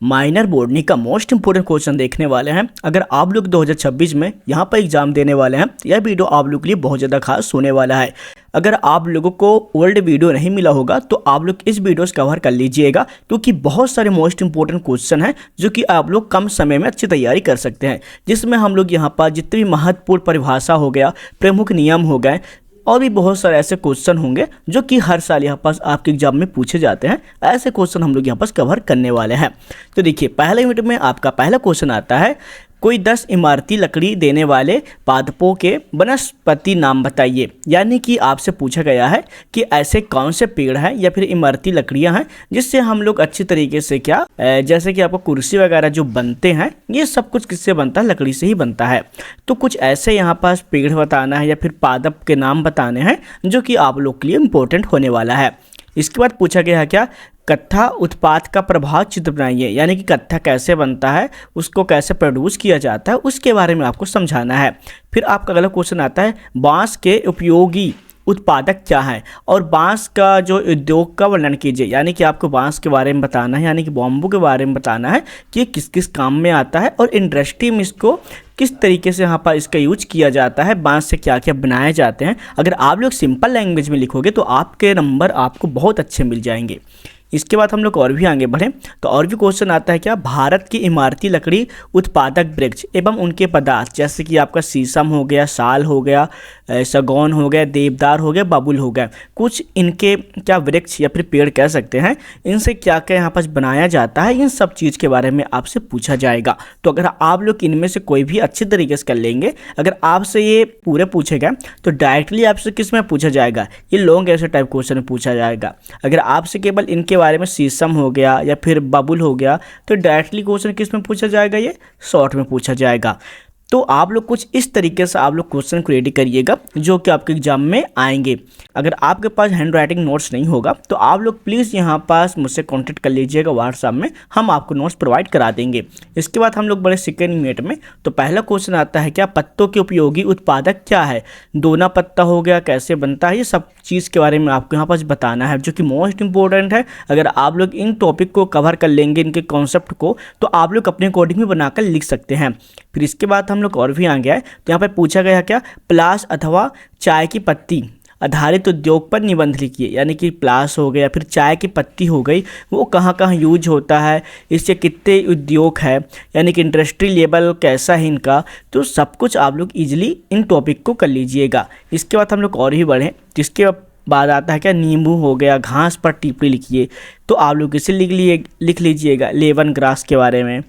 Minor बोर्डनी का most important question देखने वाले हैं। अगर आप लोग 2026 में यहाँ पर एग्जाम देने वाले हैं तो यह वीडियो आप लोग के लिए बहुत ज़्यादा खास होने वाला है। अगर आप लोगों को ओल्ड वीडियो नहीं मिला होगा तो आप लोग इस वीडियो से कवर कर लीजिएगा, क्योंकि बहुत सारे मोस्ट इंपोर्टेंट क्वेश्चन हैं जो कि आप लोग कम समय में अच्छी तैयारी कर सकते हैं, जिसमें हम लोग यहाँ पर जितनी भी महत्वपूर्ण परिभाषा हो गया, प्रमुख नियम हो गए और भी बहुत सारे ऐसे क्वेश्चन होंगे जो कि हर साल यहाँ पास आपके एग्जाम में पूछे जाते हैं। ऐसे क्वेश्चन हम लोग यहाँ पास कवर करने वाले हैं। तो देखिए, पहले यूनिट में आपका पहला क्वेश्चन आता है, कोई 10 इमारती लकड़ी देने वाले पादपों के वनस्पति नाम बताइए। यानी कि आपसे पूछा गया है कि ऐसे कौन से पेड़ हैं या फिर इमारती लकड़ियां हैं जिससे हम लोग अच्छी तरीके से जैसे कि आपको कुर्सी वगैरह जो बनते हैं, ये सब कुछ किससे बनता है? लकड़ी से ही बनता है। तो कुछ ऐसे यहाँ पास पेड़ बताना है या फिर पादप के नाम बताने हैं जो कि आप लोग के लिए इम्पोर्टेंट होने वाला है। इसके बाद पूछा गया है क्या, कत्था उत्पाद का प्रभाव चित्र बनाइए। यानी कि कत्था कैसे बनता है, उसको कैसे प्रोड्यूस किया जाता है, उसके बारे में आपको समझाना है। फिर आपका अगला क्वेश्चन आता है, बांस के उपयोगी उत्पादक क्या है और बांस का जो उद्योग का वर्णन कीजिए। यानी कि आपको बांस के बारे में बताना है, यानी कि बॉम्बू के बारे में बताना है कि किस किस काम में आता है और इंडस्ट्री में इसको किस तरीके से यहाँ पर इसका यूज किया जाता है, बांस से क्या क्या बनाए जाते हैं। अगर आप लोग सिंपल लैंग्वेज में लिखोगे तो आपके नंबर आपको बहुत अच्छे मिल जाएंगे। इसके बाद हम लोग और भी आगे बढ़ें तो और भी क्वेश्चन आता है क्या, भारत की इमारती लकड़ी उत्पादक वृक्ष एवं उनके पदार्थ, जैसे कि आपका शीशम हो गया, साल हो गया, सागौन हो गया, देवदार हो गया, बबूल हो गया, कुछ इनके क्या वृक्ष या फिर पेड़ कह सकते हैं, इनसे क्या क्या यहाँ पर बनाया जाता है, इन सब चीज़ के बारे में आपसे पूछा जाएगा। तो अगर आप लोग इनमें से कोई भी अच्छे तरीके से कर लेंगे, अगर आपसे ये पूरे पूछे गए तो डायरेक्टली आपसे किस में पूछा जाएगा? ये लॉन्ग ऐसे टाइप क्वेश्चन में पूछा जाएगा। अगर आपसे केवल इनके बारे में शीशम हो गया या फिर बबूल हो गया तो डायरेक्टली क्वेश्चन किस में पूछा जाएगा? ये शॉर्ट में पूछा जाएगा। तो आप लोग कुछ इस तरीके से आप लोग क्वेश्चन को रेडी करिएगा जो कि आपके एग्जाम में आएंगे। अगर आपके पास हैंड राइटिंग नोट्स नहीं होगा तो आप लोग प्लीज़ यहाँ पास मुझसे कांटेक्ट कर लीजिएगा व्हाट्सएप में, हम आपको नोट्स प्रोवाइड करा देंगे। इसके बाद हम लोग बड़े सेकेंड यूनिट में तो पहला क्वेश्चन आता है क्या, पत्तों के उपयोगी उत्पादक क्या है? दोना पत्ता हो गया, कैसे बनता है, ये सब चीज़ के बारे में आपको यहाँ पास बताना है, जो कि मोस्ट इंपॉर्टेंट है। अगर आप लोग इन टॉपिक को कवर कर लेंगे, इनके कॉन्सेप्ट को, तो आप लोग अपने अकॉर्डिंग में बनाकर लिख सकते हैं। फिर इसके बाद हम लोग और भी आगे आए तो यहाँ पर पूछा गया क्या, प्लास अथवा चाय की पत्ती आधारित उद्योग पर निबंध लिखिए। यानी कि प्लास हो गया, फिर चाय की पत्ती हो गई, वो कहाँ कहाँ यूज होता है, इससे कितने उद्योग है, यानी कि इंडस्ट्री लेवल कैसा है इनका, तो सब कुछ आप लोग इजीली इन टॉपिक को कर लीजिएगा। इसके बाद हम लोग और भी बढ़ें, जिसके बाद आता है क्या, नींबू हो गया, घास पर टिप्पणी लिखिए। तो आप लोग इसे लिख लीजिएगा लेमन ग्रास के बारे में।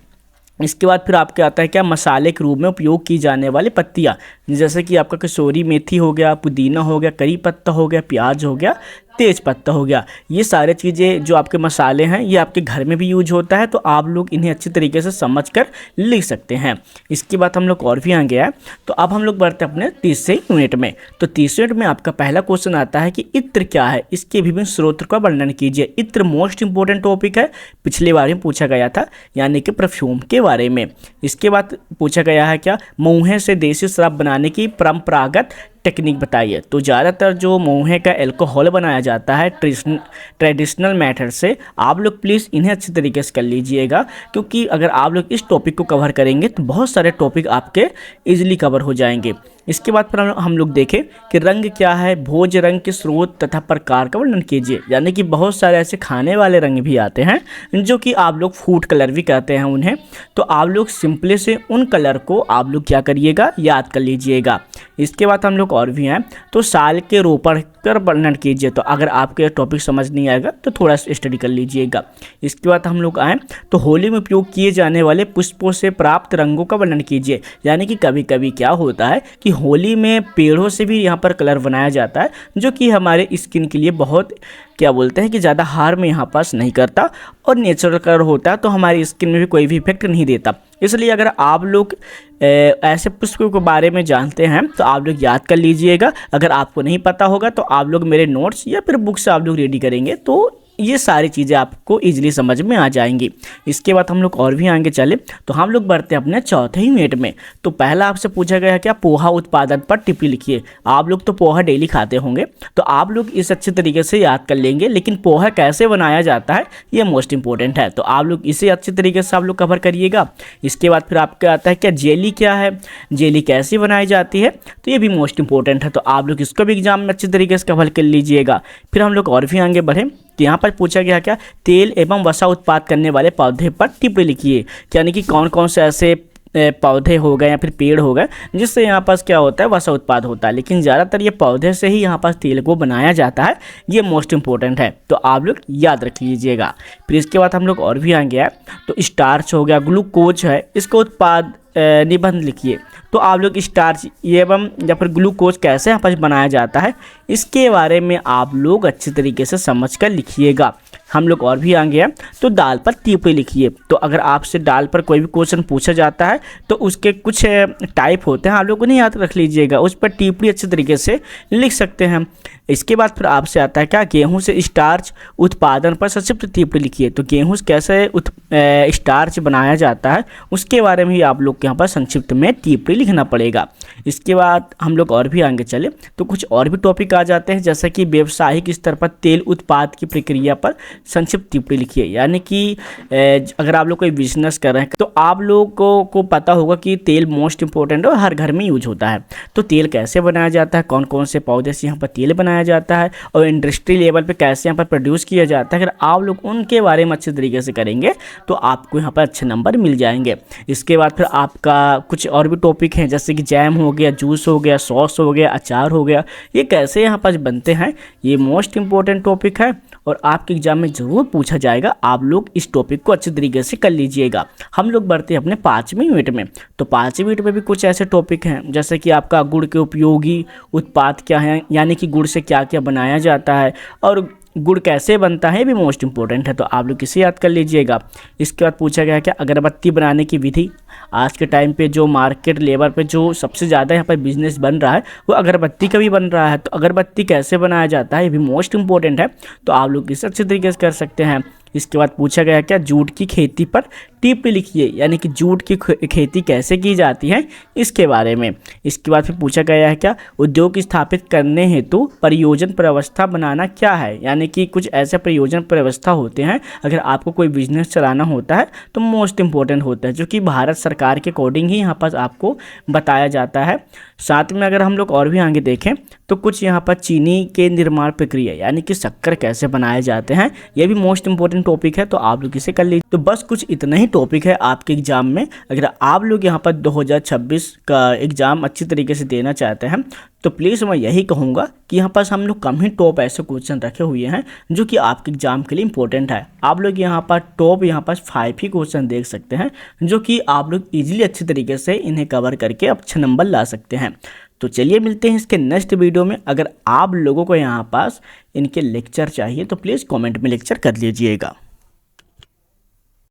इसके बाद फिर आपके आता है क्या, मसाले के रूप में उपयोग की जाने वाली पत्तियाँ, जैसे कि आपका कसूरी मेथी हो गया, पुदीना हो गया, करी पत्ता हो गया, प्याज हो गया, तेज पत्ता हो गया। ये सारे चीज़ें जो आपके मसाले हैं ये आपके घर में भी यूज होता है, तो आप लोग इन्हें अच्छी तरीके से समझकर लिख सकते हैं। इसके बाद हम लोग और भी आगे आए तो अब हम लोग बढ़ते हैं अपने तीसरे यूनिट में। तो तीसरे यूनिट में आपका पहला क्वेश्चन आता है कि इत्र क्या है, इसके विभिन्न स्रोत का वर्णन कीजिए। इत्र मोस्ट इंपोर्टेंट टॉपिक है, पिछले बार में पूछा गया था, यानी कि परफ्यूम के बारे में। इसके बाद पूछा गया है क्या, महुए से देसी शराब बनाने की परंपरागत टेक्निक बताइए। तो ज़्यादातर जो महुए का अल्कोहल बनाया जाता है ट्रेडिशनल मेथड से, आप लोग प्लीज़ इन्हें अच्छी तरीके से कर लीजिएगा, क्योंकि अगर आप लोग इस टॉपिक को कवर करेंगे तो बहुत सारे टॉपिक आपके इजीली कवर हो जाएंगे। इसके बाद फिर हम लोग देखें कि रंग क्या है, भोज रंग के स्रोत तथा प्रकार का वर्णन कीजिए। यानी कि बहुत सारे ऐसे खाने वाले रंग भी आते हैं जो कि आप लोग फूड कलर भी कहते हैं उन्हें, तो आप लोग सिंपली से उन कलर को आप लोग क्या करिएगा, याद कर लीजिएगा। इसके बाद हम लोग और भी हैं तो साल के रोपण कर वर्णन कीजिए। तो अगर आपके टॉपिक समझ नहीं आएगा तो थोड़ा सा स्टडी कर लीजिएगा। इसके बाद हम लोग आए तो होली में उपयोग किए जाने वाले पुष्पों से प्राप्त रंगों का वर्णन कीजिए। यानी कि कभी कभी क्या होता है कि होली में पेड़ों से भी यहाँ पर कलर बनाया जाता है, जो कि हमारे स्किन के लिए बहुत क्या बोलते हैं कि ज़्यादा हार्म यहाँ पास नहीं करता और नेचुरल कलर होता है, तो हमारी स्किन में भी कोई भी इफेक्ट नहीं देता। इसलिए अगर आप लोग ऐसे पुष्पों के बारे में जानते हैं तो आप लोग याद कर लीजिएगा। अगर आपको नहीं पता होगा तो आप लोग मेरे नोट्स या फिर बुक से आप लोग रेडी करेंगे तो ये सारी चीज़ें आपको ईजिली समझ में आ जाएंगी। इसके बाद हम लोग और भी आगे चले तो हम लोग बढ़ते हैं अपने चौथे यूनिट में। तो पहला आपसे पूछा गया है क्या, पोहा उत्पादन पर टिप्पणी लिखिए। आप लोग तो पोहा डेली खाते होंगे तो आप लोग इस अच्छे तरीके से याद कर लेंगे, लेकिन पोहा कैसे बनाया जाता है ये मोस्ट इंपॉर्टेंट है, तो आप लोग इसे अच्छे तरीके से आप लोग कवर करिएगा। इसके बाद फिर आपका आता है क्या, जेली क्या है, जेली कैसे बनाई जाती है, तो ये भी मोस्ट इंपॉर्टेंट है, तो आप लोग इसको भी एग्जाम में अच्छे तरीके से कवर कर लीजिएगा। फिर हम लोग और भी आगे बढ़े तो यहाँ पर पूछा गया क्या, तेल एवं वसा उत्पाद करने वाले पौधे पर टिप्पणी लिखिए। यानी कि कौन कौन से ऐसे पौधे हो गए या फिर पेड़ हो गए जिससे यहाँ पास क्या होता है, वसा उत्पाद होता है, लेकिन ज़्यादातर ये पौधे से ही यहाँ पास तेल को बनाया जाता है। ये मोस्ट इंपॉर्टेंट है, तो आप लोग याद रख लीजिएगा। फिर इसके बाद हम लोग और भी आगे आए तो स्टार्च हो गया, ग्लूकोज है, इसका उत्पाद निबंध लिखिए। तो आप लोग स्टार्च एवं या फिर ग्लूकोज कैसे यहाँ पर बनाया जाता है इसके बारे में आप लोग अच्छे तरीके से समझ कर लिखिएगा। हम लोग और भी आगे हैं तो दाल पर टिप्पणी लिखिए। तो अगर आपसे दाल पर कोई भी क्वेश्चन पूछा जाता है तो उसके कुछ टाइप होते हैं, आप लोग उन्हें याद रख लीजिएगा, उस पर टिप्पणी अच्छे तरीके से लिख सकते हैं। इसके बाद फिर आपसे आता है क्या, गेहूं से स्टार्च उत्पादन पर संक्षिप्त टिप्पणी लिखिए। तो गेहूं से कैसे स्टार्च बनाया जाता है उसके बारे में ही आप लोग के यहाँ पर संक्षिप्त में टिप्पणी लिखना पड़ेगा। इसके बाद हम लोग और भी आगे चले तो कुछ और भी टॉपिक आ जाते हैं, जैसे कि व्यावसायिक स्तर पर तेल उत्पाद की प्रक्रिया पर संक्षिप्त टिप्पणी लिखिए। यानी कि अगर आप लोग कोई बिजनेस कर रहे हैं तो आप लोगों को पता होगा कि तेल मोस्ट इंपॉर्टेंट है और हर घर में यूज होता है। तो तेल कैसे बनाया जाता है, कौन कौन से पौधे से यहाँ पर तेल बनाया जाता है और इंडस्ट्री लेवल पे कैसे यहाँ पर प्रोड्यूस किया जाता है, अगर आप लोग उनके बारे में अच्छे तरीके से करेंगे तो आपको यहाँ पर अच्छे नंबर मिल जाएंगे। इसके बाद फिर आपका कुछ और भी टॉपिक हैं, जैसे कि जैम हो गया, जूस हो गया, सॉस हो गया, अचार हो गया, ये कैसे यहाँ पर बनते हैं, ये मोस्ट इंपॉर्टेंट टॉपिक है और आपके एग्जाम में ज़रूर पूछा जाएगा। आप लोग इस टॉपिक को अच्छे तरीके से कर लीजिएगा। हम लोग बढ़ते हैं अपने 5वें यूनिट में। तो 5वें यूनिट में भी कुछ ऐसे टॉपिक हैं, जैसे कि आपका गुड़ के उपयोगी उत्पाद क्या है, यानी कि गुड़ से क्या क्या बनाया जाता है और गुड़ कैसे बनता है, भी मोस्ट इंपॉर्टेंट है, तो आप लोग इसे याद कर लीजिएगा। इसके बाद पूछा गया है कि अगरबत्ती बनाने की विधि। आज के टाइम पे जो मार्केट लेवल पे जो सबसे ज़्यादा यहाँ पर बिजनेस बन रहा है वो अगरबत्ती का भी बन रहा है, तो अगरबत्ती कैसे बनाया जाता है ये भी मोस्ट इंपॉर्टेंट है, तो आप लोग इसे अच्छे तरीके से कर सकते हैं। इसके बाद पूछा गया क्या, जूट की खेती पर टिप्पणी लिखिए। यानी कि जूट की खेती कैसे की जाती है इसके बारे में। इसके बाद फिर पूछा गया है क्या, उद्योग स्थापित करने हेतु परियोजना व्यवस्था बनाना क्या है। यानी कि कुछ ऐसे परियोजना व्यवस्था होते हैं, अगर आपको कोई बिजनेस चलाना होता है तो मोस्ट इंपॉर्टेंट होता है, जो कि भारत सरकार के अकॉर्डिंग ही यहाँ पर आपको बताया जाता है। साथ में अगर हम लोग और भी आगे देखें तो कुछ यहाँ पर चीनी के निर्माण प्रक्रिया, यानी कि शक्कर कैसे बनाए जाते हैं, ये भी मोस्ट इंपॉर्टेंट टॉपिक है, तो आप लोग इसे कर लीजिए। तो बस कुछ इतना ही टॉपिक है आपके एग्जाम में। अगर आप लोग यहाँ पर 2026 का एग्ज़ाम अच्छी तरीके से देना चाहते हैं तो प्लीज़ मैं यही कहूँगा कि यहाँ पर हम लोग कम ही टॉप ऐसे क्वेश्चन रखे हुए हैं जो कि आपके एग्जाम के लिए इंपॉर्टेंट है। आप लोग यहाँ पर टॉप यहाँ पर 5 ही क्वेश्चन देख सकते हैं जो कि आप लोग इजीली अच्छी तरीके से इन्हें कवर करके अच्छे नंबर ला सकते हैं। तो चलिए मिलते हैं इसके नेक्स्ट वीडियो में। अगर आप लोगों को यहाँ पास इनके लेक्चर चाहिए तो प्लीज़ कमेंट में लेक्चर कर लीजिएगा।